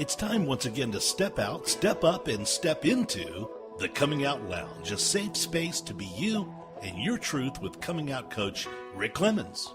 It's time once again to step out, step up, and step into the Coming Out Lounge, a safe space to be you and your truth with coming out coach Rick Clemens.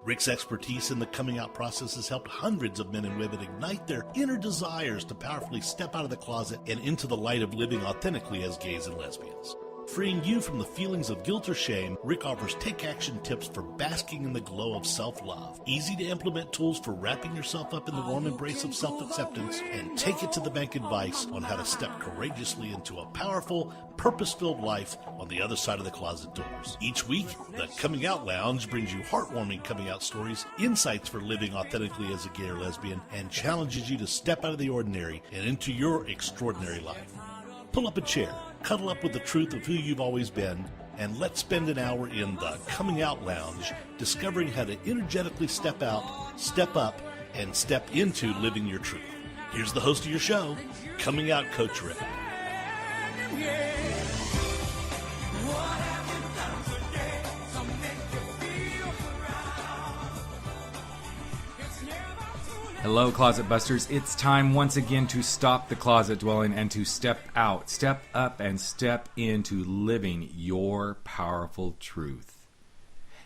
Rick's expertise in the coming out process has helped hundreds of men and women ignite their inner desires to powerfully step out of the closet and into the light of living authentically as gays and lesbians. Freeing you from the feelings of guilt or shame, Rick offers take-action tips for basking in the glow of self-love, easy-to-implement tools for wrapping yourself up in the warm embrace of self-acceptance, and take-it-to-the-bank advice on how to step courageously into a powerful, purpose-filled life on the other side of the closet doors. Each week, the Coming Out Lounge brings you heartwarming coming out stories, insights for living authentically as a gay or lesbian, and challenges you to step out of the ordinary and into your extraordinary life. Pull up a chair, cuddle up with the truth of who you've always been, and let's spend an hour in the Coming Out Lounge discovering how to energetically step out, step up, and step into living your truth. Here's the host of your show, Coming Out Coach Rick. Hello, Closet Busters. It's time once again to stop the closet dwelling and to step out, step up, and step into living your powerful truth.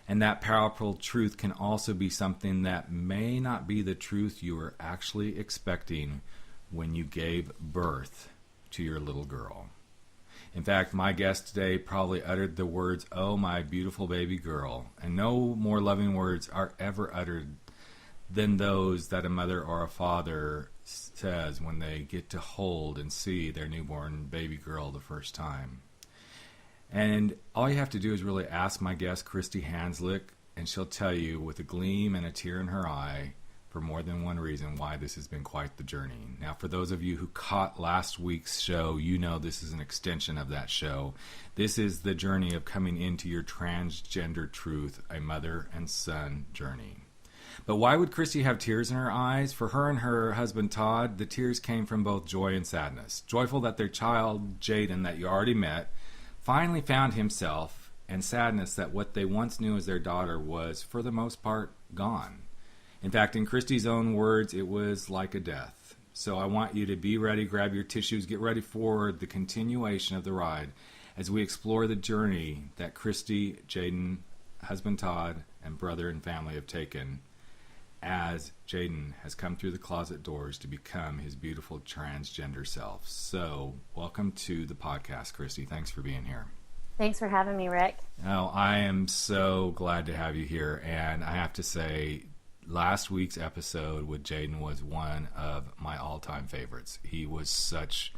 And that powerful truth can also be something that may not be the truth you were actually expecting when you gave birth to your little girl. In fact, my guest today probably uttered the words, "Oh, my beautiful baby girl," and no more loving words are ever uttered than those that a mother or a father says when they get to hold and see their newborn baby girl the first time. And all you have to do is really ask my guest, Kristie Handzlik, and she'll tell you with a gleam and a tear in her eye for more than one reason why this has been quite the journey. Now, for those of you who caught last week's show, you know this is an extension of that show. This is the journey of coming into your transgender truth, a mother and son journey. But why would Kristie have tears in her eyes? For her and her husband Todd, the tears came from both joy and sadness. Joyful that their child, Jaden, that you already met, finally found himself, and sadness that what they once knew as their daughter was, for the most part, gone. In fact, in Kristie's own words, it was like a death. So I want you to be ready, grab your tissues, get ready for the continuation of the ride as we explore the journey that Kristie, Jaden, husband Todd, and brother and family have taken as Jaden has come through the closet doors to become his beautiful transgender self. So, welcome to the podcast, Kristie. Thanks for being here. Thanks for having me, Rick. Oh, I am so glad to have you here. And I have to say, last week's episode with Jaden was one of my all-time favorites. He was such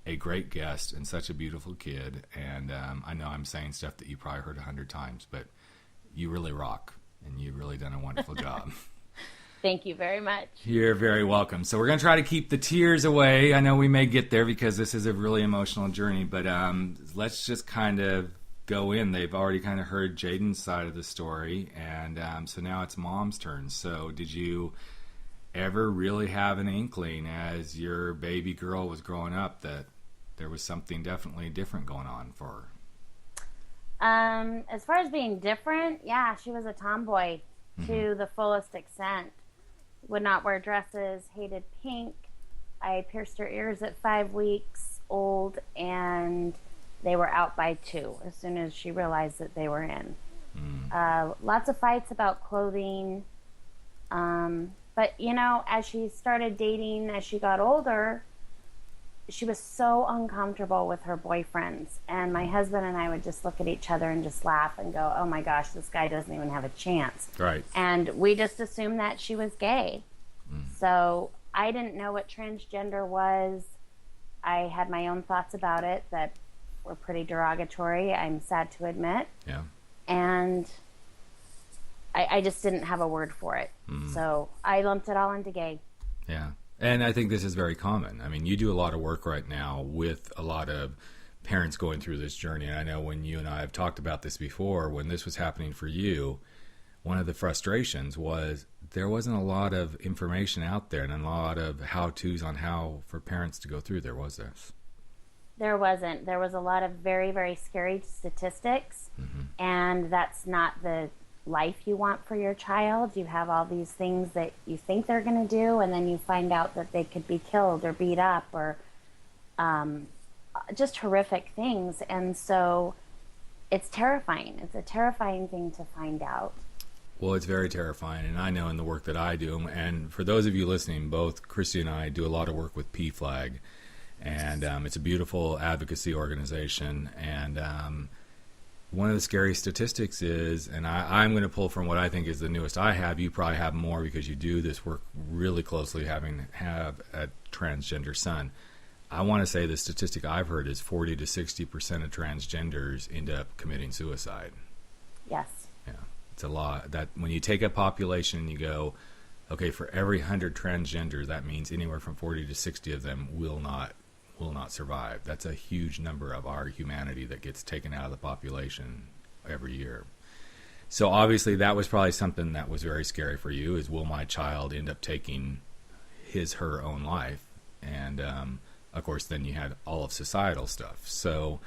a great guest and such a beautiful kid. And I know I'm saying stuff that you probably heard 100 times, but you really rock, and you've really done a wonderful job. Thank you very much. You're very welcome. So we're going to try to keep the tears away. I know we may get there because this is a really emotional journey, but let's just kind of go in. They've already kind of heard Jaden's side of the story, and so now it's Mom's turn. So did you ever really have an inkling as your baby girl was growing up that there was something definitely different going on for her? As far as being different, yeah, she was a tomboy to the fullest extent. Would not wear dresses, hated pink. I pierced her ears at 5 weeks old, and they were out by 2 as soon as she realized that they were in. Lots of fights about clothing. But, you know, as she started dating, as she got older, she was so uncomfortable with her boyfriends. And my husband and I would just look at each other and just laugh and go, oh my gosh, this guy doesn't even have a chance. Right. And we just assumed that she was gay. So I didn't know what transgender was. I had my own thoughts about it that were pretty derogatory, I'm sad to admit. Yeah. And I just didn't have a word for it. So I lumped it all into gay. Yeah. And I think this is very common. I mean, you do a lot of work right now with a lot of parents going through this journey. And I know when you and I have talked about this before, when this was happening for you, one of the frustrations was there wasn't a lot of information out there and a lot of how-tos on how for parents to go through there, was there? There wasn't. There was a lot of very, very scary statistics, and that's not the life you want for your child. You have all these things that you think they're going to do, and then you find out that they could be killed or beat up or just horrific things. And so it's terrifying. It's a terrifying thing to find out. Well, it's very terrifying, and I know in the work that I do, and for those of you listening, both Kristie and I do a lot of work with PFLAG, and it's a beautiful advocacy organization, and one of the scary statistics is, and I'm going to pull from what I think is the newest I have, you probably have more because you do this work really closely, have a transgender son. I want to say the statistic I've heard is 40 to 60% of transgenders end up committing suicide. Yes. Yeah. It's a lot. That when you take a population and you go, okay, for every 100 transgenders, that means anywhere from 40 to 60 of them will not survive. That's a huge number of our humanity that gets taken out of the population every year. So obviously that was probably something that was very scary for you, is will my child end up taking her own life? And of course then you had all of societal stuff. So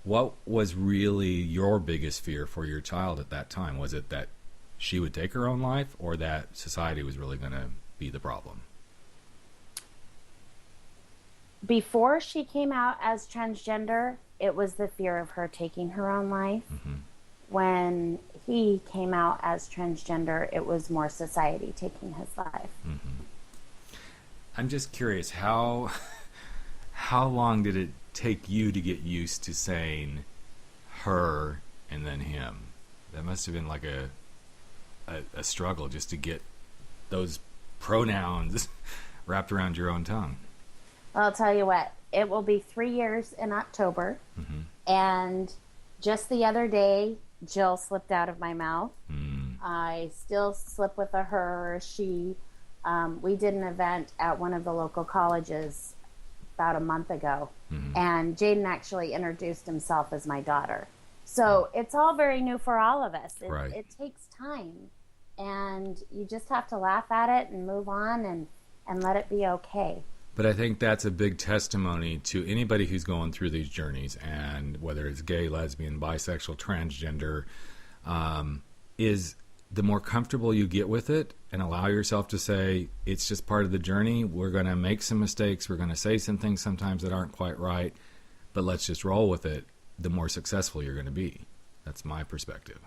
what was really your biggest fear for your child at that time? Was it that she would take her own life, or that society was really going to be the problem? Before she came out as transgender, it was the fear of her taking her own life. Mm-hmm. When he came out as transgender, it was more society taking his life. Mm-hmm. I'm just curious, how long did it take you to get used to saying her and then him? That must have been like a struggle just to get those pronouns wrapped around your own tongue. Well, I'll tell you what, it will be 3 years in October. Mm-hmm. And just the other day, Jill slipped out of my mouth. Mm. I still slip with a her or she. We did an event at one of the local colleges about a month ago. Mm-hmm. And Jaden actually introduced himself as my daughter. So it's all very new for all of us. Right. It takes time. And you just have to laugh at it and move on and let it be okay. But I think that's a big testimony to anybody who's going through these journeys, and whether it's gay, lesbian, bisexual, transgender, is the more comfortable you get with it and allow yourself to say, it's just part of the journey. We're going to make some mistakes. We're going to say some things sometimes that aren't quite right, but let's just roll with it. The more successful you're going to be. That's my perspective.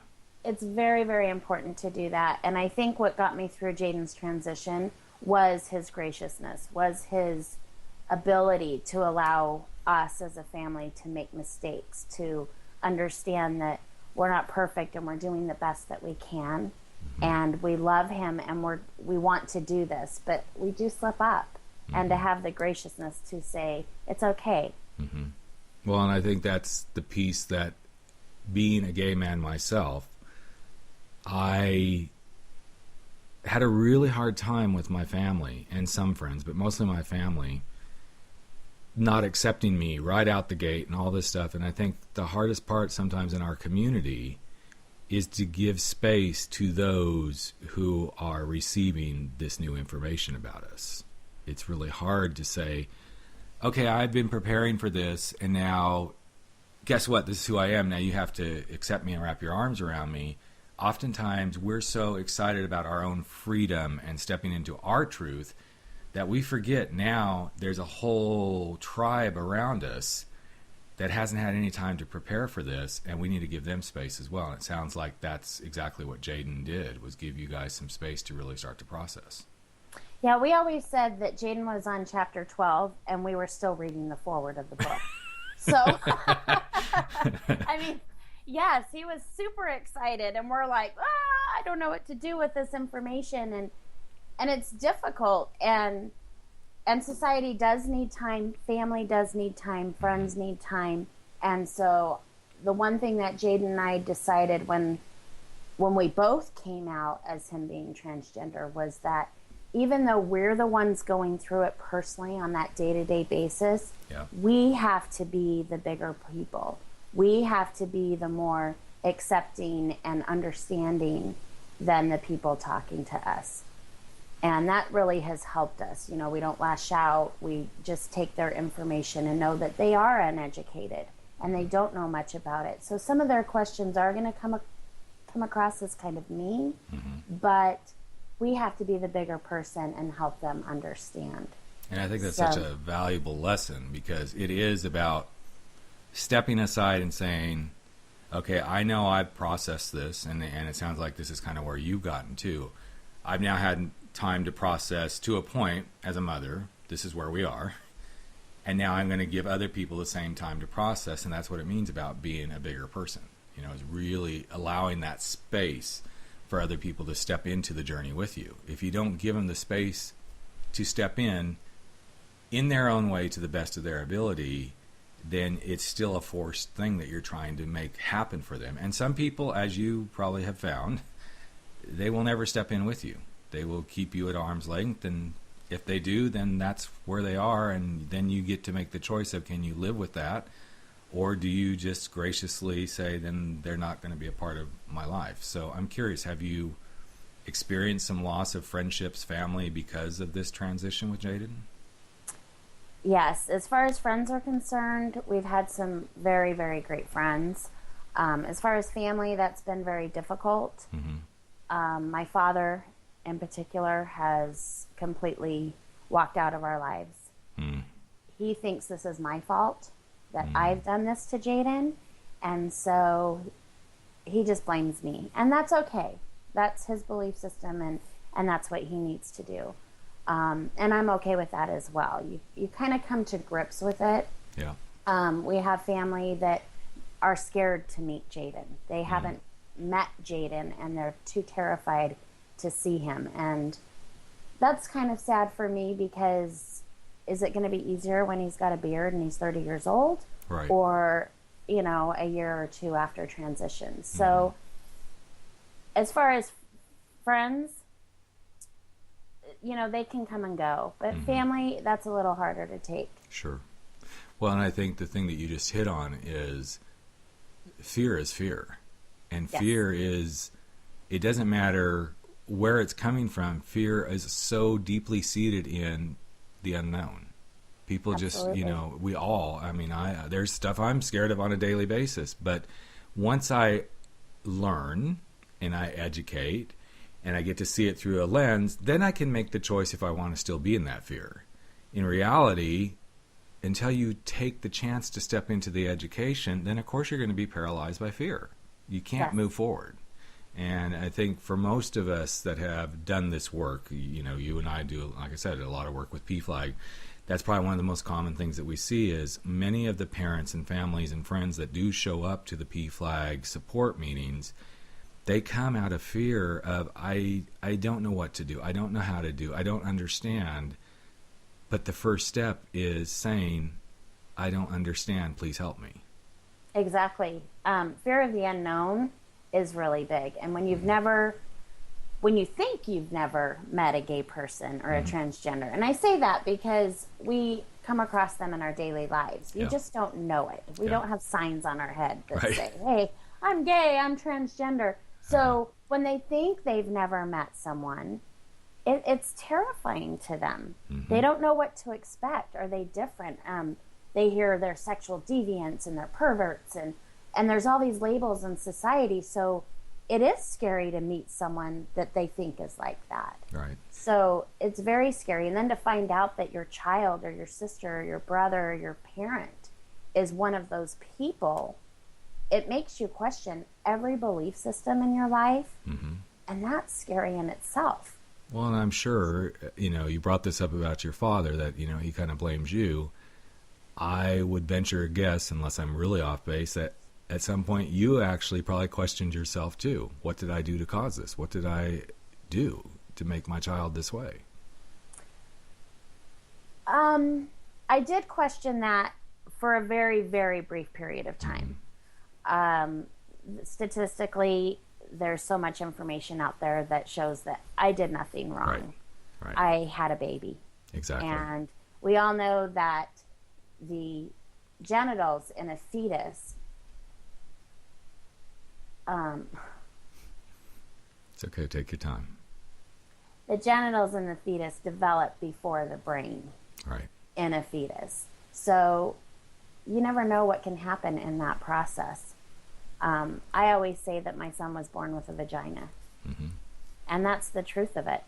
It's very, very important to do that. And I think what got me through Jaden's transition was his graciousness, was his ability to allow us as a family to make mistakes, to understand that we're not perfect and we're doing the best that we can. Mm-hmm. And we love him and we want to do this, but we do slip up. Mm-hmm. And to have the graciousness to say, it's okay. Mm-hmm. Well, and I think that's the piece that, being a gay man myself, I had a really hard time with my family and some friends, but mostly my family, not accepting me right out the gate and all this stuff. And I think the hardest part sometimes in our community is to give space to those who are receiving this new information about us. It's really hard to say, okay, I've been preparing for this, and now, guess what? This is who I am. Now you have to accept me and wrap your arms around me. Oftentimes, we're so excited about our own freedom and stepping into our truth that we forget now there's a whole tribe around us that hasn't had any time to prepare for this, and we need to give them space as well. And it sounds like that's exactly what Jaden did, was give you guys some space to really start to process. Yeah, we always said that Jaden was on chapter 12, and we were still reading the foreword of the book. So, I mean, yes, he was super excited, and we're like, I don't know what to do with this information, and it's difficult, and society does need time, family does need time, friends need time, and so the one thing that Jaden and I decided when we both came out as him being transgender was that even though we're the ones going through it personally on that day-to-day basis, yeah, we have to be the bigger people. We have to be the more accepting and understanding than the people talking to us. And that really has helped us. You know, we don't lash out. We just take their information and know that they are uneducated and they don't know much about it. So some of their questions are going to come across as kind of mean, but we have to be the bigger person and help them understand. And I think that's such a valuable lesson, because it is about stepping aside and saying, okay, I know I've processed this, and it sounds like this is kind of where you've gotten to. I've now had time to process to a point as a mother. This is where we are. And now I'm going to give other people the same time to process, and that's what it means about being a bigger person. You know, is really allowing that space for other people to step into the journey with you. If you don't give them the space to step in their own way to the best of their ability, then it's still a forced thing that you're trying to make happen for them. And some people, as you probably have found, they will never step in with you. They will keep you at arm's length, and if they do, then that's where they are, and then you get to make the choice of, can you live with that, or do you just graciously say, then they're not going to be a part of my life? So I'm curious, have you experienced some loss of friendships, family, because of this transition with Jaden? Yes, as far as friends are concerned, we've had some very, very great friends. As far as family, that's been very difficult. My father, in particular, has completely walked out of our lives. He thinks this is my fault, that I've done this to Jaden, and so he just blames me. And that's okay. That's his belief system, and that's what he needs to do. And I'm okay with that as well. You kind of come to grips with it. Yeah. We have family that are scared to meet Jaden. They haven't met Jaden, and they're too terrified to see him. And that's kind of sad for me, because is it going to be easier when he's got a beard and he's 30 years old? Right. Or, you know, a year or two after transition? So as far as friends, you know, they can come and go, but family, that's a little harder to take. Sure. Well, and I think the thing that you just hit on is fear is fear. And fear is, it doesn't matter where it's coming from. Fear is so deeply seated in the unknown. People just, you know, we all, I mean, there's stuff I'm scared of on a daily basis, but once I learn and I educate, and I get to see it through a lens, then I can make the choice if I want to still be in that fear. In reality, until you take the chance to step into the education, then of course you're going to be paralyzed by fear. You can't move forward. And I think for most of us that have done this work, you know, you and I do, like I said, a lot of work with PFLAG. That's probably one of the most common things that we see is many of the parents and families and friends that do show up to the PFLAG support meetings, they come out of fear of, I don't know what to do. I don't know how to do. I don't understand. But the first step is saying, I don't understand. Please help me. Exactly. Fear of the unknown is really big. And when you think you've never met a gay person or a transgender, and I say that because we come across them in our daily lives. You just don't know it. We don't have signs on our head that say, hey, I'm gay, I'm transgender. So when they think they've never met someone, it's terrifying to them. They don't know what to expect. Are they different? They hear they're sexual deviants and they're perverts, and there's all these labels in society. So it is scary to meet someone that they think is like that. Right. So it's very scary. And then to find out that your child or your sister or your brother or your parent is one of those people, it makes you question every belief system in your life, and that's scary in itself. Well, and I'm sure, you know, you brought this up about your father, that, you know, he kind of blames you. I would venture a guess, unless I'm really off base, that at some point you actually probably questioned yourself too. What did I do to cause this? What did I do to make my child this way? I did question that for a very, very brief period of time. Statistically, there's so much information out there that shows that I did nothing wrong. Right. I had a baby. Exactly. And we all know that the genitals in a fetus, it's okay, take your time. The genitals in the fetus develop before the brain Right. in a fetus. So you never know what can happen in that process. I always say that my son was born with a vagina. Mm-hmm. And that's the truth of it.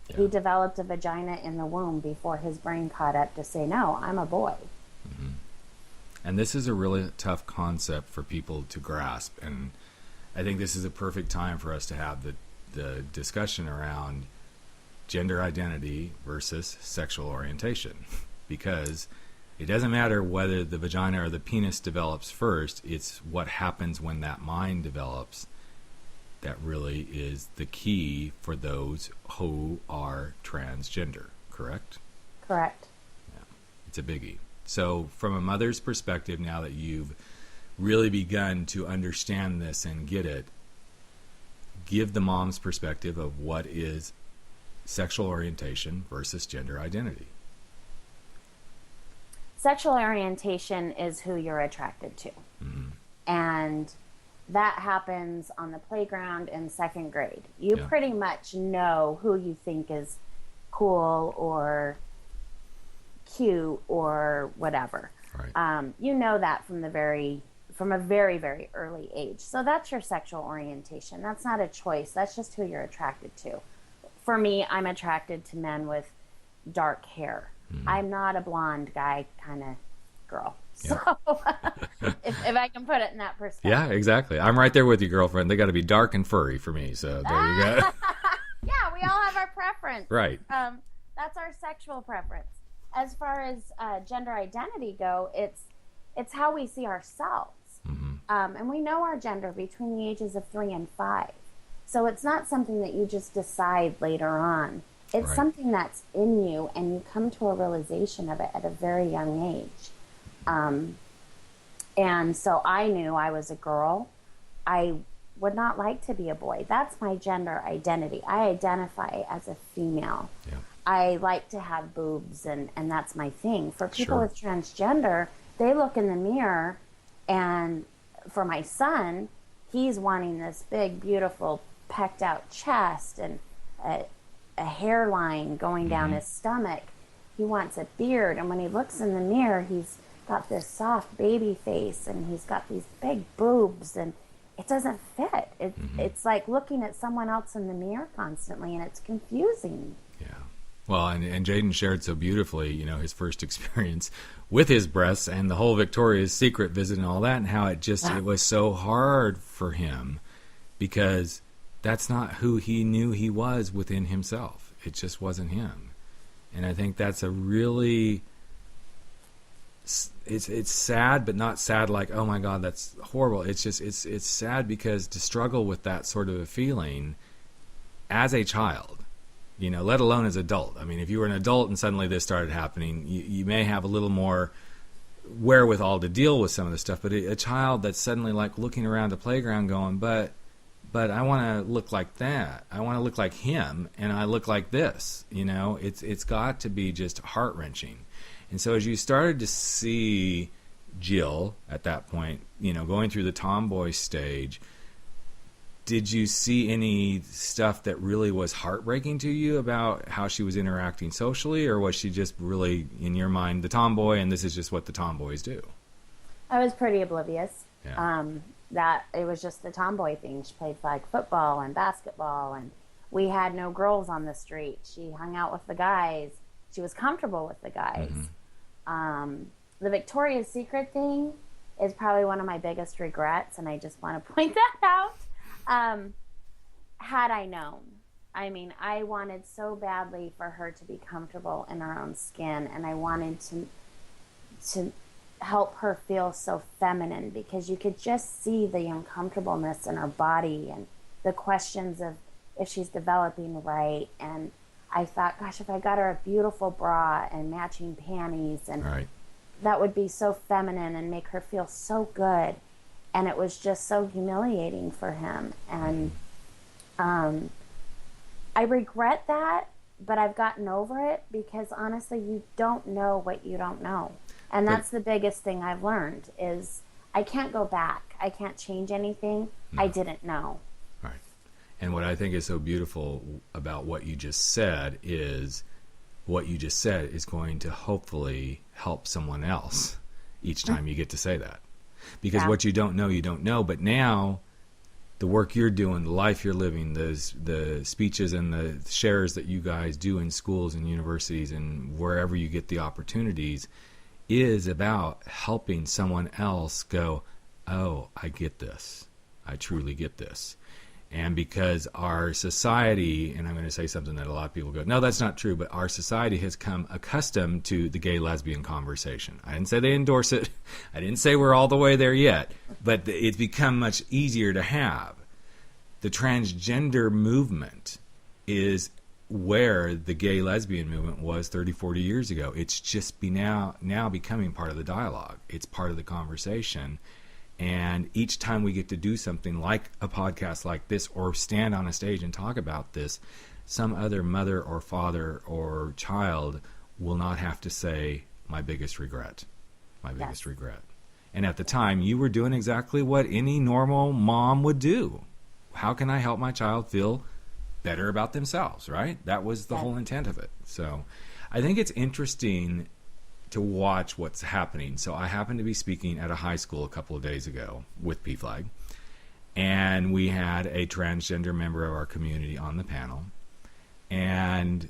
Yeah. He developed a vagina in the womb before his brain caught up to say, no, I'm a boy. Mm-hmm. And this is a really tough concept for people to grasp. And I think this is a perfect time for us to have the discussion around gender identity versus sexual orientation. Because it doesn't matter whether the vagina or the penis develops first, it's what happens when that mind develops that really is the key for those who are transgender, correct? Correct. Yeah, it's a biggie. So from a mother's perspective, now that you've really begun to understand this and get it, give the mom's perspective of what is sexual orientation versus gender identity. Sexual orientation is who you're attracted to. Mm-hmm. And that happens on the playground in second grade. You Yeah. pretty much know who you think is cool or cute or whatever. Right. You know that from a very, very early age. So that's your sexual orientation. That's not a choice. That's just who you're attracted to. For me, I'm attracted to men with dark hair. Mm-hmm. I'm not a blonde guy kind of girl. Yeah. So if I can put it in that perspective. Yeah, exactly. I'm right there with you, girlfriend. They got to be dark and furry for me. So there you go. Yeah, we all have our preference. Right. That's our sexual preference. As far as gender identity go, it's how we see ourselves. Mm-hmm. And we know our gender between the ages of 3 and 5. So it's not something that you just decide later on. It's Right. something that's in you, and you come to a realization of it at a very young age. And so I knew I was a girl. I would not like to be a boy. That's my gender identity. I identify as a female. Yeah. I like to have boobs, and that's my thing. For people Sure. with transgender, they look in the mirror, and for my son, he's wanting this big, beautiful, pecked out chest and a hairline going down Mm-hmm. his stomach. He wants a beard, and when he looks in the mirror, he's got this soft baby face, and he's got these big boobs, and it doesn't fit. It's like looking at someone else in the mirror constantly, and it's confusing. Yeah. Well, and Jaden shared so beautifully, his first experience with his breasts and the whole Victoria's Secret visit and all that, and how it was so hard for him because that's not who he knew he was within himself. It just wasn't him. And I think that's a really, it's sad, but not sad like, oh my God, that's horrible. It's just, it's sad because to struggle with that sort of a feeling as a child, let alone as an adult. I mean, if you were an adult and suddenly this started happening, you may have a little more wherewithal to deal with some of this stuff. But a child that's suddenly like looking around the playground going, but I want to look like that. I want to look like him, and I look like this. It's got to be just heart-wrenching. And so as you started to see Jill at that point, going through the Tomboy Stage, did you see any stuff that really was heartbreaking to you about how she was interacting socially, or was she just really, in your mind, the tomboy, and this is just what the tomboys do? I was pretty oblivious. Yeah. That it was just the tomboy thing. She played flag football and basketball, and we had no girls on the street. She hung out with the guys. She was comfortable with the guys. Mm-hmm. The Victoria's Secret thing is probably one of my biggest regrets, and I just want to point that out. Had I known, I mean, I wanted so badly for her to be comfortable in her own skin, and I wanted to help her feel so feminine, because you could just see the uncomfortableness in her body and the questions of if she's developing right. And I thought, gosh, if I got her a beautiful bra and matching panties, and Right. that would be so feminine and make her feel so good. And it was just so humiliating for him. And I regret that, but I've gotten over it, because honestly, you don't know what you don't know. And that's the biggest thing I've learned is I can't go back. I can't change anything I didn't know. Right. And what I think is so beautiful about what you just said is going to hopefully help someone else each time you get to say that. because what you don't know, you don't know. But now, the work you're doing, the life you're living, the speeches and the shares that you guys do in schools and universities and wherever you get the opportunities is about helping someone else go, oh, I get this. I truly get this. And because our society, and I'm going to say something that a lot of people go, no, that's not true, but our society has come accustomed to the gay-lesbian conversation. I didn't say they endorse it. I didn't say we're all the way there yet, but it's become much easier to have. The transgender movement is where the gay-lesbian movement was 30, 40 years ago. It's just now becoming part of the dialogue. It's part of the conversation. And each time we get to do something like a podcast like this or stand on a stage and talk about this, some other mother or father or child will not have to say, my biggest regret. My biggest regret. And at the time, you were doing exactly what any normal mom would do. How can I help my child feel better about themselves, right? That was the whole intent of it. So I think it's interesting to watch what's happening. So I happened to be speaking at a high school a couple of days ago with PFLAG, and we had a transgender member of our community on the panel. And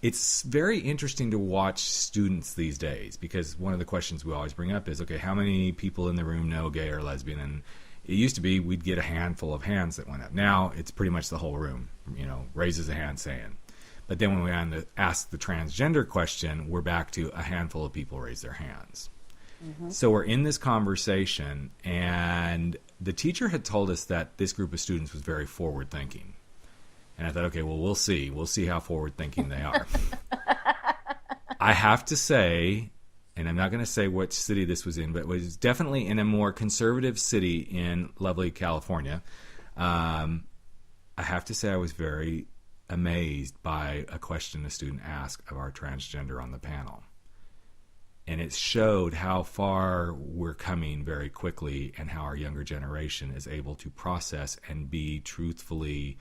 it's very interesting to watch students these days, because one of the questions we always bring up is, okay, how many people in the room know gay or lesbian? And it used to be we'd get a handful of hands that went up. Now it's pretty much the whole room, raises a hand saying. But then when we ask the transgender question, we're back to a handful of people raise their hands. Mm-hmm. So we're in this conversation, and the teacher had told us that this group of students was very forward-thinking. And I thought, okay, well, we'll see. We'll see how forward-thinking they are. I have to say, and I'm not going to say which city this was in, but it was definitely in a more conservative city in lovely California. I have to say I was very amazed by a question a student asked of our transgender on the panel. And it showed how far we're coming very quickly and how our younger generation is able to process and be truthfully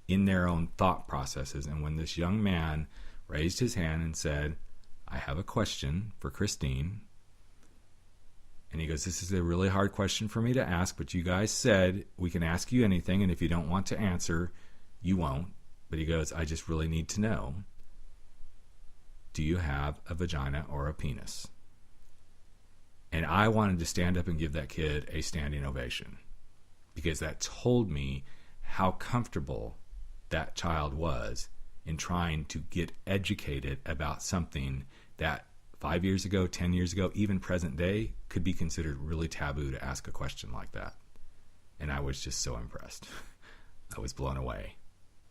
in their own thought processes. And when this young man raised his hand and said, I have a question for Christine. And he goes, this is a really hard question for me to ask, but you guys said we can ask you anything, and if you don't want to answer, you won't. But he goes, I just really need to know, do you have a vagina or a penis? And I wanted to stand up and give that kid a standing ovation, because that told me how comfortable that child was in trying to get educated about something that 5 years ago, 10 years ago, even present day, could be considered really taboo to ask a question like that. And I was just so impressed. I was blown away.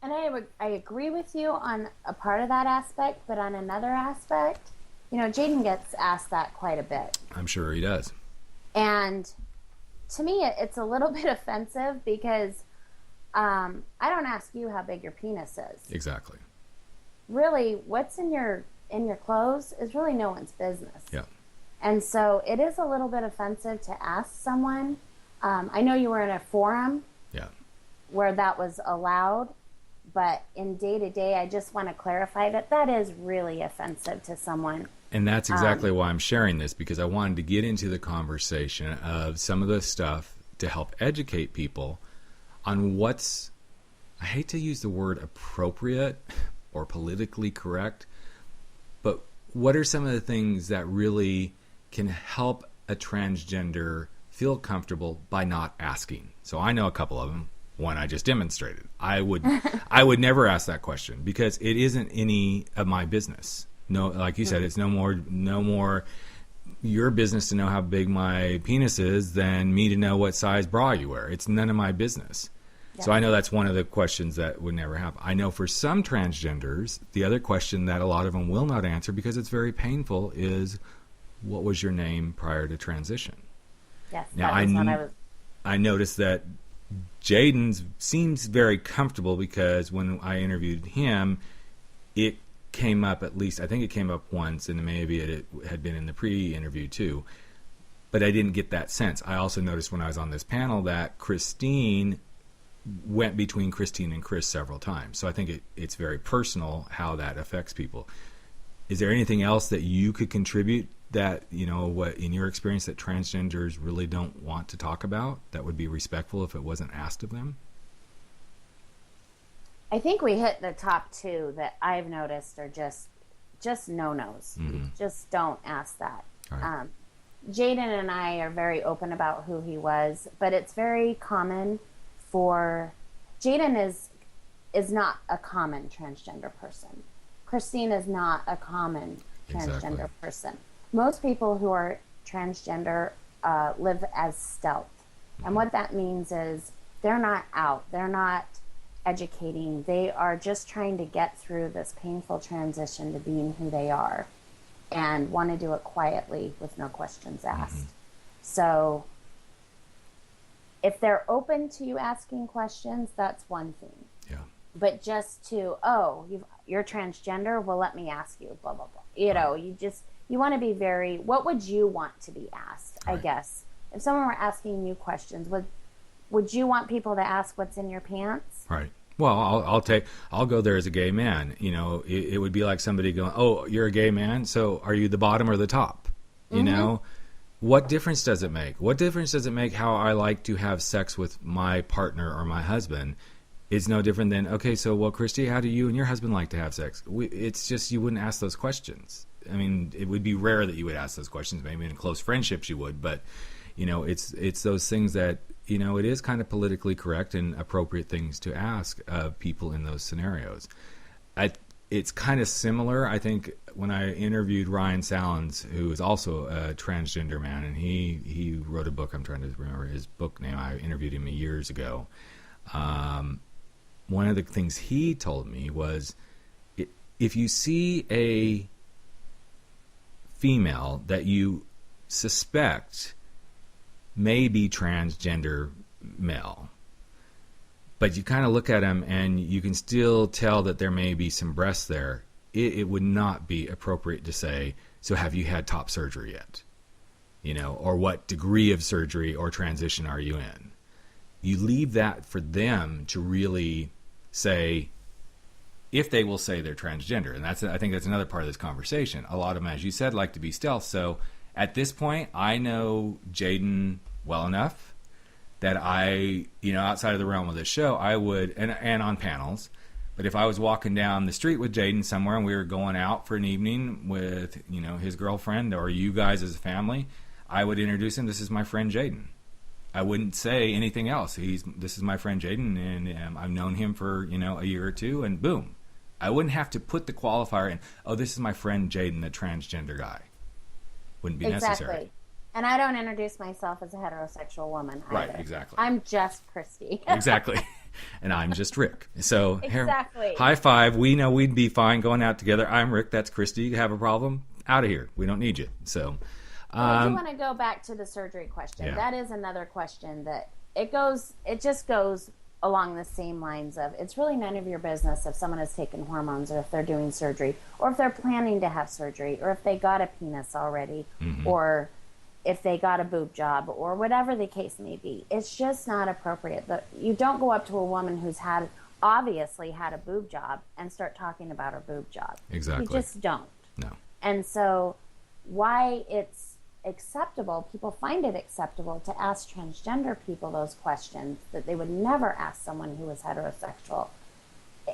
And I agree with you on a part of that aspect, but on another aspect, Jaden gets asked that quite a bit. I'm sure he does. And to me, it's a little bit offensive because I don't ask you how big your penis is. Exactly. Really, what's in your clothes is really no one's business. Yeah. And so it is a little bit offensive to ask someone. I know you were in a forum where that was allowed. But in day-to-day, I just want to clarify that is really offensive to someone. And that's exactly why I'm sharing this, because I wanted to get into the conversation of some of the stuff to help educate people on what's, I hate to use the word appropriate or politically correct, but what are some of the things that really can help a transgender feel comfortable by not asking? So I know a couple of them. One I just demonstrated. I would never ask that question because it isn't any of my business. No, like you said, it's no more your business to know how big my penis is than me to know what size bra you wear. It's none of my business. Yeah. So I know that's one of the questions that would never happen. I know for some transgenders, the other question that a lot of them will not answer because it's very painful is, what was your name prior to transition? Yes. Now I noticed that Jaden seems very comfortable because when I interviewed him, it came up at least, I think it came up once, and maybe it had been in the pre-interview too, but I didn't get that sense. I also noticed when I was on this panel that Christine went between Christine and Chris several times. So I think it's very personal how that affects people. Is there anything else that you could contribute that, what in your experience that transgenders really don't want to talk about that would be respectful if it wasn't asked of them? I think we hit the top two that I've noticed are just no-nos. Mm-hmm. Just don't ask that. Right. Jaden and I are very open about who he was, but it's very common for Jaden is not a common transgender person. Christine is not a common transgender person. Most people who are transgender live as stealth. And what that means is they're not out. They're not educating. They are just trying to get through this painful transition to being who they are and want to do it quietly with no questions asked. Mm-hmm. So if they're open to you asking questions, that's one thing. Yeah. But just to, you're transgender, well, let me ask you, blah, blah, blah. You want to be very, what would you want to be asked, right. I guess? If someone were asking you questions, would you want people to ask what's in your pants? Right. Well, I'll go there as a gay man. It would be like somebody going, "Oh, you're a gay man, so are you the bottom or the top?" Mm-hmm. What difference does it make? What difference does it make how I like to have sex with my partner or my husband? It's no different than, okay, so, well, Kristie, how do you and your husband like to have sex? It's just you wouldn't ask those questions. I mean, it would be rare that you would ask those questions. Maybe in close friendships you would, but, it's those things that, it is kind of politically correct and appropriate things to ask of people in those scenarios. It's kind of similar, I think, when I interviewed Ryan Salins, who is also a transgender man, and he wrote a book. I'm trying to remember his book name. I interviewed him years ago. One of the things he told me was, if you see a female that you suspect may be transgender male, but you kind of look at them and you can still tell that there may be some breasts there, it would not be appropriate to say, so have you had top surgery yet? Or what degree of surgery or transition are you in? You leave that for them to really say, if they will say they're transgender. And I think that's another part of this conversation. A lot of them, as you said, like to be stealth. So at this point, I know Jaden well enough that I, outside of the realm of this show, I would, and on panels, but if I was walking down the street with Jaden somewhere and we were going out for an evening with, his girlfriend or you guys as a family, I would introduce him. This is my friend Jaden. I wouldn't say anything else. This is my friend Jaden, and I've known him for, a year or two, and boom. I wouldn't have to put the qualifier in, this is my friend Jaden, the transgender guy. Wouldn't be necessary. Exactly. And I don't introduce myself as a heterosexual woman either. Right, exactly. I'm just Kristie. Exactly. And I'm just Rick. So, exactly. High five. We know we'd be fine going out together. I'm Rick. That's Kristie. You have a problem? Out of here. We don't need you. So, I do want to go back to the surgery question. Yeah. That is another question that it just goes along the same lines of, it's really none of your business if someone has taken hormones or if they're doing surgery or if they're planning to have surgery or if they got a penis already mm-hmm. or if they got a boob job or whatever the case may be. It's just not appropriate. You don't go up to a woman who's obviously had a boob job and start talking about her boob job. Exactly. You just don't. No. And so why it's acceptable, people find it acceptable to ask transgender people those questions that they would never ask someone who was heterosexual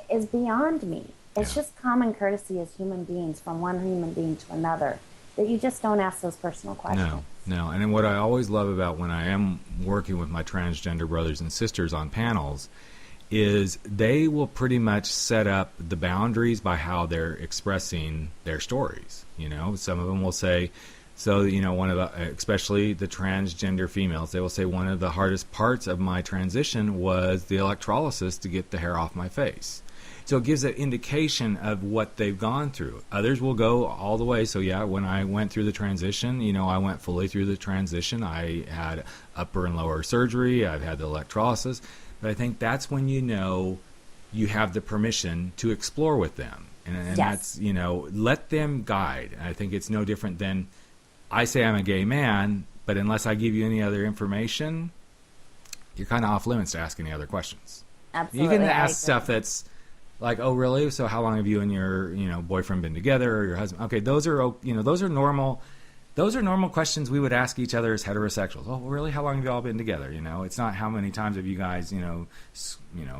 is beyond me. It's just common courtesy as human beings from one human being to another that you just don't ask those personal questions. No. And what I always love about when I am working with my transgender brothers and sisters on panels is they will pretty much set up the boundaries by how they're expressing their stories. Some of them will say, so, one of the, especially the transgender females, they will say one of the hardest parts of my transition was the electrolysis to get the hair off my face. So it gives an indication of what they've gone through. Others will go all the way. So, when I went through the transition, I went fully through the transition. I had upper and lower surgery. I've had the electrolysis. But I think that's when you have the permission to explore with them. And yes. That's, let them guide. I think it's no different than I say I'm a gay man, but unless I give you any other information, you're kind of off limits to ask any other questions. Absolutely. You can ask stuff that's like, oh, really? So how long have you and your boyfriend been together or your husband? Okay, those are normal those are normal questions we would ask each other as heterosexuals. Oh, really? How long have you all been together? You know, it's not how many times have you guys,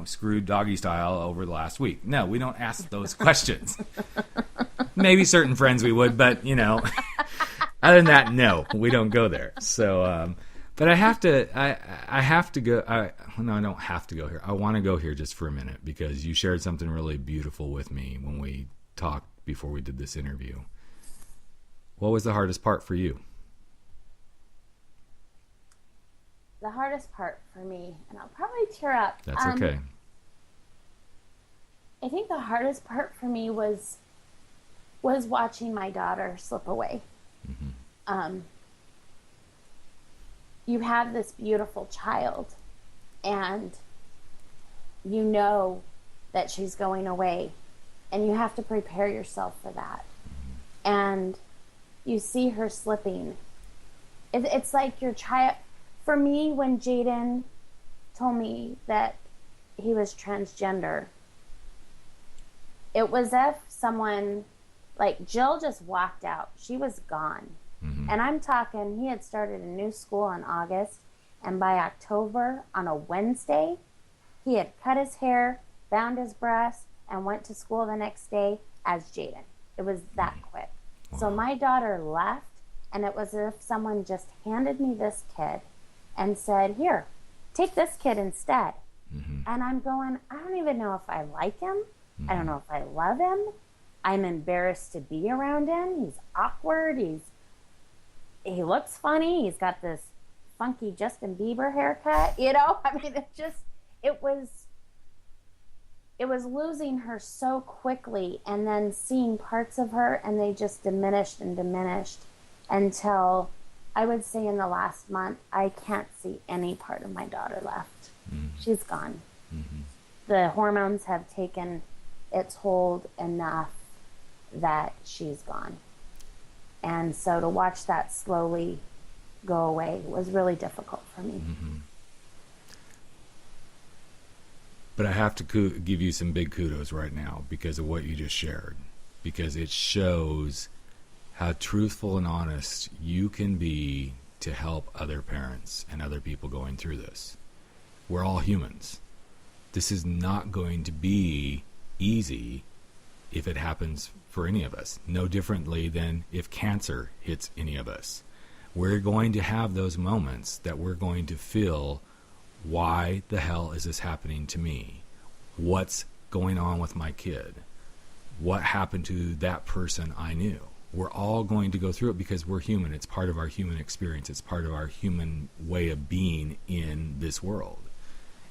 screwed doggy style over the last week. No, we don't ask those questions. Maybe certain friends we would, but, other than that, no, we don't go there. So, but I have to go. No, I don't have to go here. I want to go here just for a minute because you shared something really beautiful with me when we talked before we did this interview. What was the hardest part for you? The hardest part for me, and I'll probably tear up. That's okay. I think the hardest part for me was watching my daughter slip away. Mm-hmm. You have this beautiful child, and you know that she's going away, and you have to prepare yourself for that. Mm-hmm. And you see her slipping. It's like your child. For me, when Jaden told me that he was transgender, it was if someone, like Jill just walked out. She was gone. Mm-hmm. And I'm talking, he had started a new school in August, and by October, on a Wednesday, he had cut his hair, bound his breasts, and went to school the next day as Jaden. It was that quick. Wow. So my daughter left, and it was as if someone just handed me this kid and said, here, take this kid instead. Mm-hmm. And I'm going, I don't even know if I like him. Mm-hmm. I don't know if I love him. I'm embarrassed to be around him. He's awkward. He looks funny. He's got this funky Justin Bieber haircut. I mean, it was losing her so quickly, and then seeing parts of her, and they just diminished and diminished until I would say in the last month, I can't see any part of my daughter left. Mm-hmm. She's gone. Mm-hmm. The hormones have taken its hold enough that she's gone. And so to watch that slowly go away was really difficult for me. Mm-hmm. But I have to give you some big kudos right now because of what you just shared, because it shows how truthful and honest you can be to help other parents and other people going through this. We're all humans. This is not going to be easy if it happens for any of us, no differently than if cancer hits any of us. We're going to have those moments that we're going to feel, why the hell is this happening to me? What's going on with my kid? What happened to that person I knew? We're all going to go through it because we're human. It's part of our human experience. It's part of our human way of being in this world.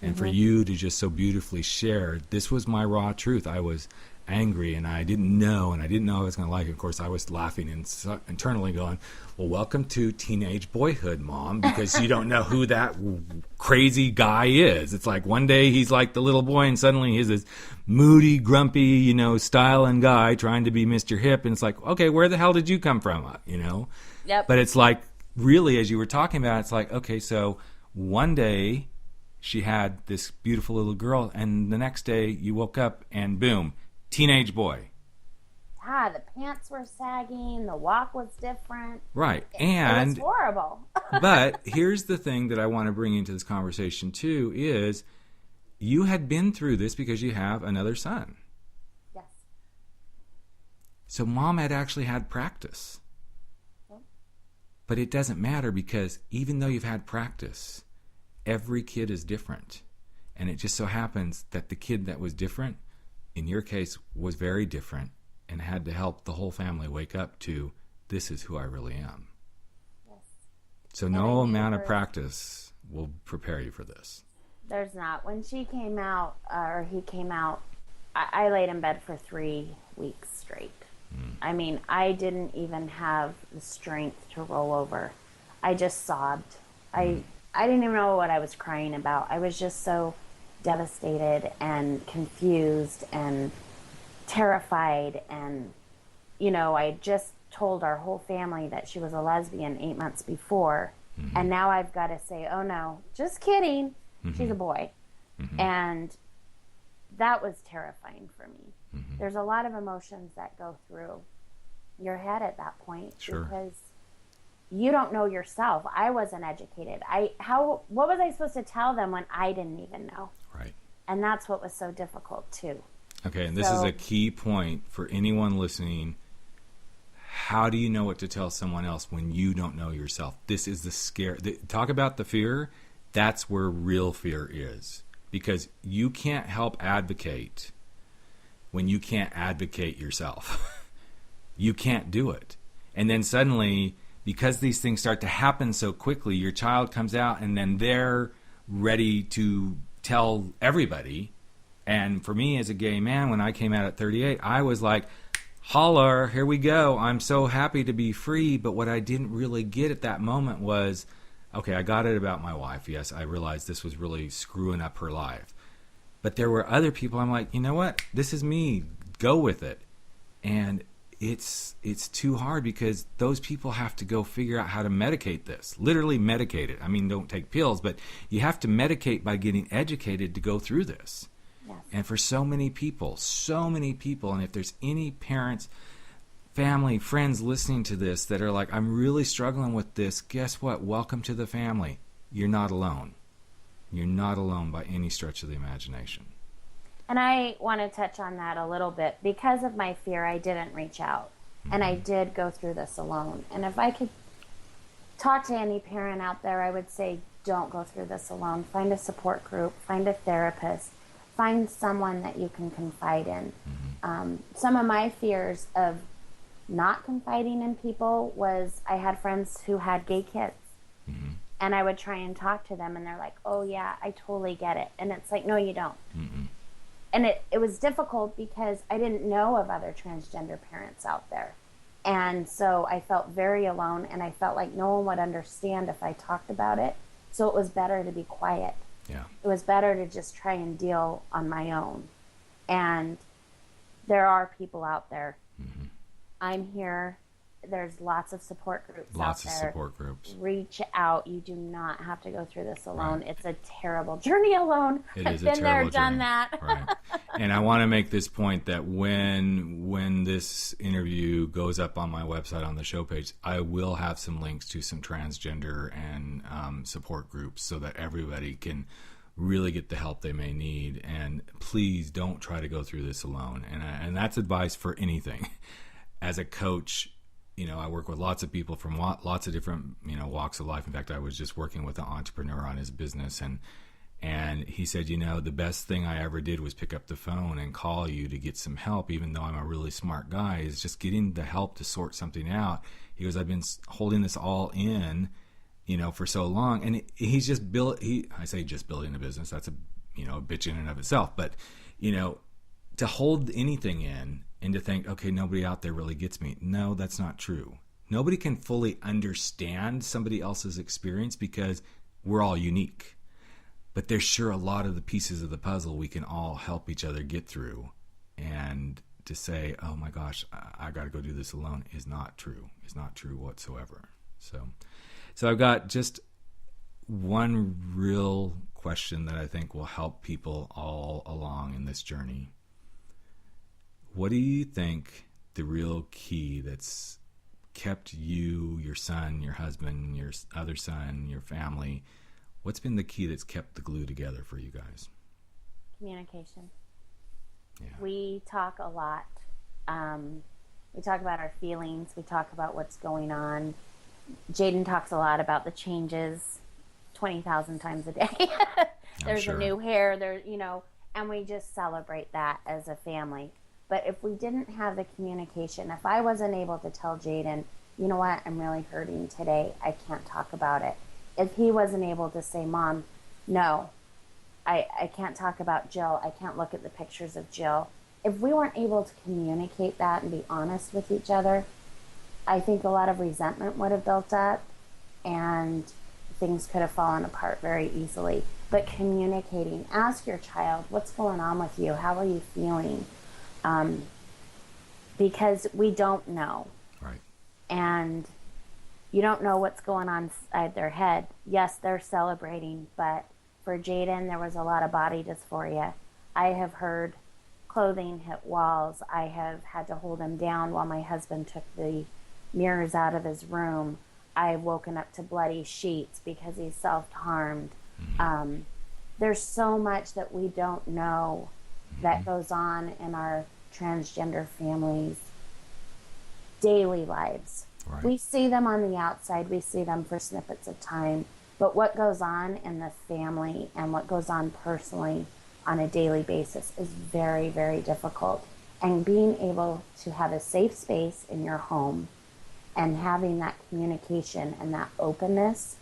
And for you to just so beautifully share, this was my raw truth. I was angry, and I didn't know I was going to like it. Of course, I was laughing internally going, well, welcome to teenage boyhood, Mom, because you don't know who that crazy guy is. It's like one day he's like the little boy, and suddenly he's this moody, grumpy, styling guy trying to be Mr. Hip, and it's like, okay, where the hell did you come from, Yep. But it's like, really, as you were talking about, it's like, okay, so one day she had this beautiful little girl, and the next day you woke up and boom, teenage boy. The pants were sagging, the walk was different. Right. It was horrible. But here's the thing that I want to bring into this conversation too is you had been through this because you have another son. Yes. So Mom had actually had practice. Okay. But it doesn't matter because even though you've had practice, every kid is different. And it just so happens that the kid that was different, in your case, was very different and had to help the whole family wake up to, this is who I really am. Yes. So no amount of practice will prepare you for this. There's not. When she came out, or he came out, I laid in bed for 3 weeks straight. I mean, I didn't even have the strength to roll over. I just sobbed. I didn't even know what I was crying about. I was just so devastated and confused and terrified, and I just told our whole family that she was a lesbian 8 months before, and now I've got to say, oh no, just kidding, she's a boy. And that was terrifying for me. There's a lot of emotions that go through your head at that point. Sure. Because you don't know yourself. I wasn't educated. What was I supposed to tell them when I didn't even know? Right. And that's what was so difficult too. Okay, and this is a key point for anyone listening. How do you know what to tell someone else when you don't know yourself? This is the scare. Talk about the fear. That's where real fear is. Because you can't help advocate when you can't advocate yourself. You can't do it. And then suddenly, because these things start to happen so quickly, your child comes out and then they're ready to tell everybody. And for me as a gay man, when I came out at 38, I was like, holler, here we go. I'm so happy to be free. But what I didn't really get at that moment was, okay, I got it about my wife. Yes, I realized this was really screwing up her life. But there were other people I'm like, you know what? This is me. Go with it. And it's too hard because those people have to go figure out how to medicate this. Literally medicate it. I mean, don't take pills, but you have to medicate by getting educated to go through this. Yes. And for so many people, and if there's any parents, family, friends listening to this that are like, I'm really struggling with this, guess what? Welcome to the family. You're not alone. You're not alone by any stretch of the imagination. And I want to touch on that a little bit. Because of my fear, I didn't reach out. Mm-hmm. And I did go through this alone. And if I could talk to any parent out there, I would say, don't go through this alone. Find a support group. Find a therapist. Find someone that you can confide in. Mm-hmm. Some of my fears of not confiding in people was I had friends who had gay kids. Mm-hmm. And I would try and talk to them, and they're like, oh, yeah, I totally get it. And it's like, no, you don't. Mm-hmm. And it was difficult because I didn't know of other transgender parents out there. And so I felt very alone, and I felt like no one would understand if I talked about it. So it was better to be quiet. Yeah. It was better to just try and deal on my own. And there are people out there. Mm-hmm. I'm here. There's lots of support groups out there. Lots of support groups. Reach out. You do not have to go through this alone. Right. It's a terrible journey alone. I've been there, done that. Right. And I want to make this point that when this interview goes up on my website on the show page, I will have some links to some transgender and support groups so that everybody can really get the help they may need. And please don't try to go through this alone. And that's advice for anything. As a coach, I work with lots of people from lots of different, walks of life. In fact, I was just working with an entrepreneur on his business, and he said, the best thing I ever did was pick up the phone and call you to get some help, even though I'm a really smart guy, is just getting the help to sort something out. He goes, I've been holding this all in, for so long. And he's just I say just building a business. That's a bitch in and of itself. But, to hold anything in, and to think, okay, nobody out there really gets me. No, that's not true. Nobody can fully understand somebody else's experience because we're all unique. But there's sure a lot of the pieces of the puzzle we can all help each other get through. And to say, oh my gosh, I got to go do this alone is not true. It's not true whatsoever. So I've got just one real question that I think will help people all along in this journey. What do you think the real key that's kept you, your son, your husband, your other son, your family, what's been the key that's kept the glue together for you guys? Communication. Yeah. We talk a lot. We talk about our feelings. We talk about what's going on. Jaden talks a lot about the changes 20,000 times a day. There's a new hair, and we just celebrate that as a family. But if we didn't have the communication, if I wasn't able to tell Jaden, you know what, I'm really hurting today, I can't talk about it. If he wasn't able to say, Mom, no, I can't talk about Jill, I can't look at the pictures of Jill. If we weren't able to communicate that and be honest with each other, I think a lot of resentment would have built up and things could have fallen apart very easily. But communicating, ask your child, what's going on with you? How are you feeling? Because we don't know. Right. And you don't know what's going on inside their head. Yes, they're celebrating, but for Jaden, there was a lot of body dysphoria. I have heard clothing hit walls. I have had to hold him down while my husband took the mirrors out of his room. I've woken up to bloody sheets because he's self-harmed. There's so much that we don't know that goes on in our transgender families' daily lives. Right. We see them on the outside, we see them for snippets of time, but what goes on in the family and what goes on personally on a daily basis is very, very difficult. And being able to have a safe space in your home and having that communication and that openness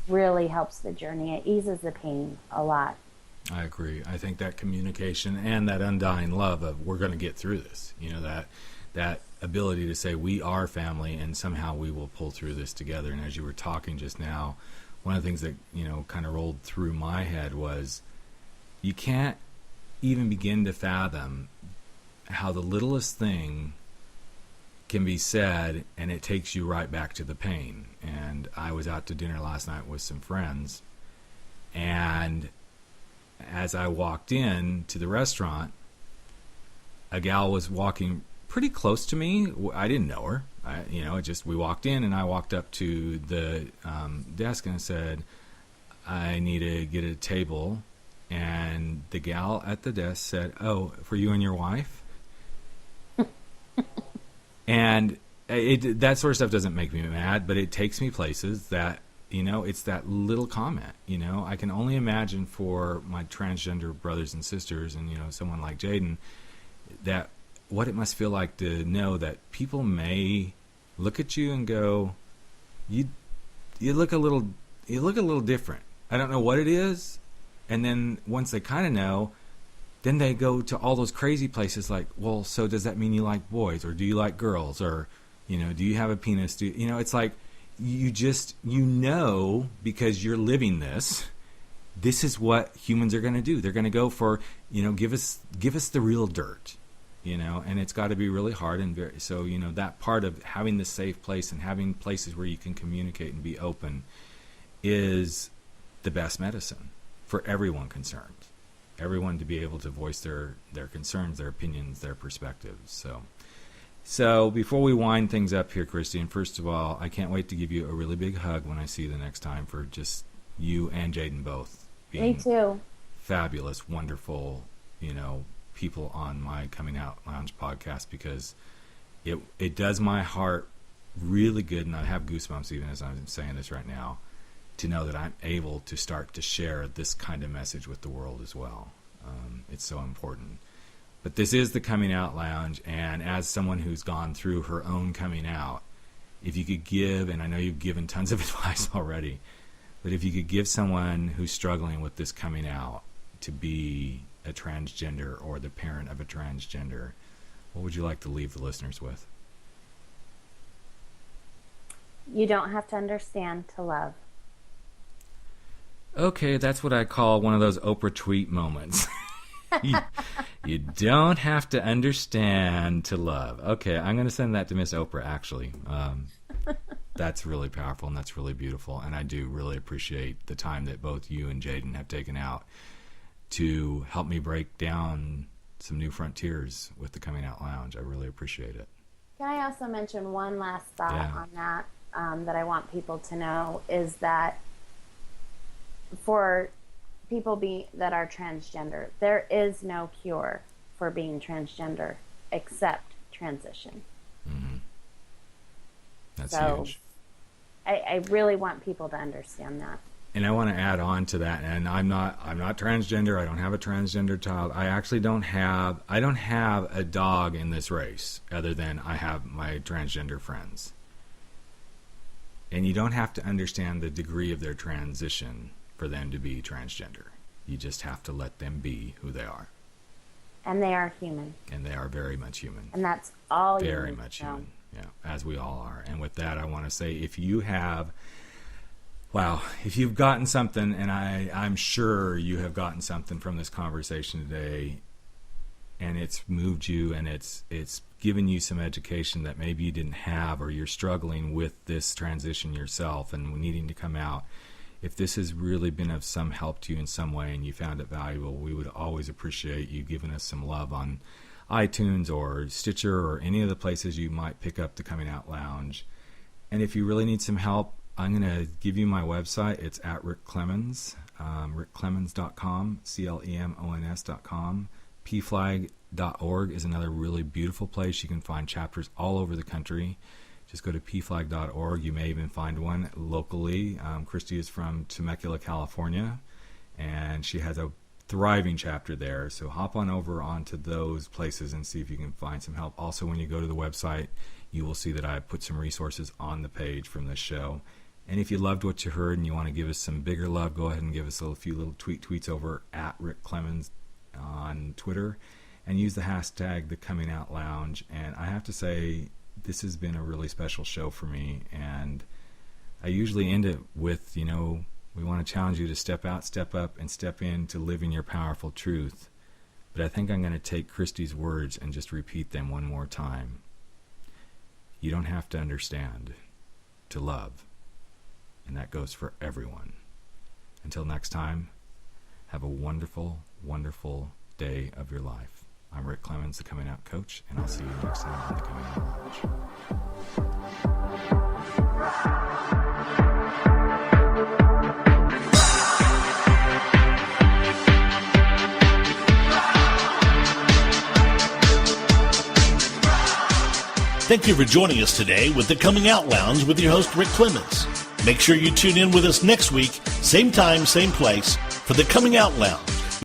really helps the journey. It eases the pain a lot. I agree. I think that communication and that undying love of we're going to get through this, that ability to say we are family and somehow we will pull through this together. And as you were talking just now, one of the things that, kind of rolled through my head was you can't even begin to fathom how the littlest thing can be said and it takes you right back to the pain. And I was out to dinner last night with some friends, and as I walked in to the restaurant, a gal was walking pretty close to me. I didn't know her. We walked in, and I walked up to the desk and I said, I need to get a table. And the gal at the desk said, "Oh, for you and your wife?" And that sort of stuff doesn't make me mad, but it takes me places that, it's that little comment. I can only imagine for my transgender brothers and sisters and, someone like Jaden, that what it must feel like to know that people may look at you and go, you look a little different. I don't know what it is. And then once they kind of know, then they go to all those crazy places like, well, so does that mean you like boys, or do you like girls, or, do you have a penis? It's like because you're living this. This is what humans are going to do. They're going to go for, give us the real dirt, and it's got to be really hard. And so, that part of having the safe place and having places where you can communicate and be open is the best medicine for everyone concerned. Everyone to be able to voice their concerns, their opinions, their perspectives. So before we wind things up here, Kristie, first of all, I can't wait to give you a really big hug when I see you the next time, for just you and Jaden both being Me too. Fabulous, wonderful, people on my Coming Out Lounge podcast, because it does my heart really good, and I have goosebumps even as I'm saying this right now, to know that I'm able to start to share this kind of message with the world as well. It's so important. But this is the Coming Out Lounge, and as someone who's gone through her own coming out, if you could give, and I know you've given tons of advice already, but if you could give someone who's struggling with this coming out to be a transgender or the parent of a transgender, what would you like to leave the listeners with? You don't have to understand to love. Okay, that's what I call one of those Oprah tweet moments. you don't have to understand to love. Okay, I'm going to send that to Miss Oprah, actually. That's really powerful, and that's really beautiful. And I do really appreciate the time that both you and Jaden have taken out to help me break down some new frontiers with the Coming Out Lounge. I really appreciate it. Can I also mention one last thought on that that I want people to know, is that for people that are transgender, there is no cure for being transgender except transition. Mm-hmm. That's huge. I really want people to understand that. And I want to add on to that. And I'm not transgender. I don't have a transgender child. I actually don't have a dog in this race, other than I have my transgender friends. And you don't have to understand the degree of their transition for them to be transgender. You just have to let them be who they are. And they are human. And they are very much human. And that's all you very need much to know. human. Yeah, as we all are. And with that, I want to say, if you've gotten something, and I'm sure you have gotten something from this conversation today, and it's moved you, and it's given you some education that maybe you didn't have, or you're struggling with this transition yourself and needing to come out, if this has really been of some help to you in some way and you found it valuable, we would always appreciate you giving us some love on iTunes or Stitcher or any of the places you might pick up the Coming Out Lounge. And if you really need some help, I'm going to give you my website. It's at Rick Clemens, rickclemens.com, CLEMONS.com. pflag.org is another really beautiful place. You can find chapters all over the country. Just go to pflag.org. You may even find one locally. Kristie is from Temecula, California, and she has a thriving chapter there. So hop on over onto those places and see if you can find some help. Also, when you go to the website, you will see that I put some resources on the page from this show. And if you loved what you heard and you want to give us some bigger love, go ahead and give us a few little tweets over at Rick Clemens on Twitter and use the hashtag The Coming Out Lounge. And I have to say, this has been a really special show for me. And I usually end it with, we want to challenge you to step out, step up, and step into living your powerful truth. But I think I'm going to take Kristie's words and just repeat them one more time. You don't have to understand to love. And that goes for everyone. Until next time, have a wonderful, wonderful day of your life. I'm Rick Clemens, the Coming Out Coach, and I'll see you next time on the Coming Out Lounge. Thank you for joining us today with the Coming Out Lounge with your host, Rick Clemens. Make sure you tune in with us next week, same time, same place, for the Coming Out Lounge.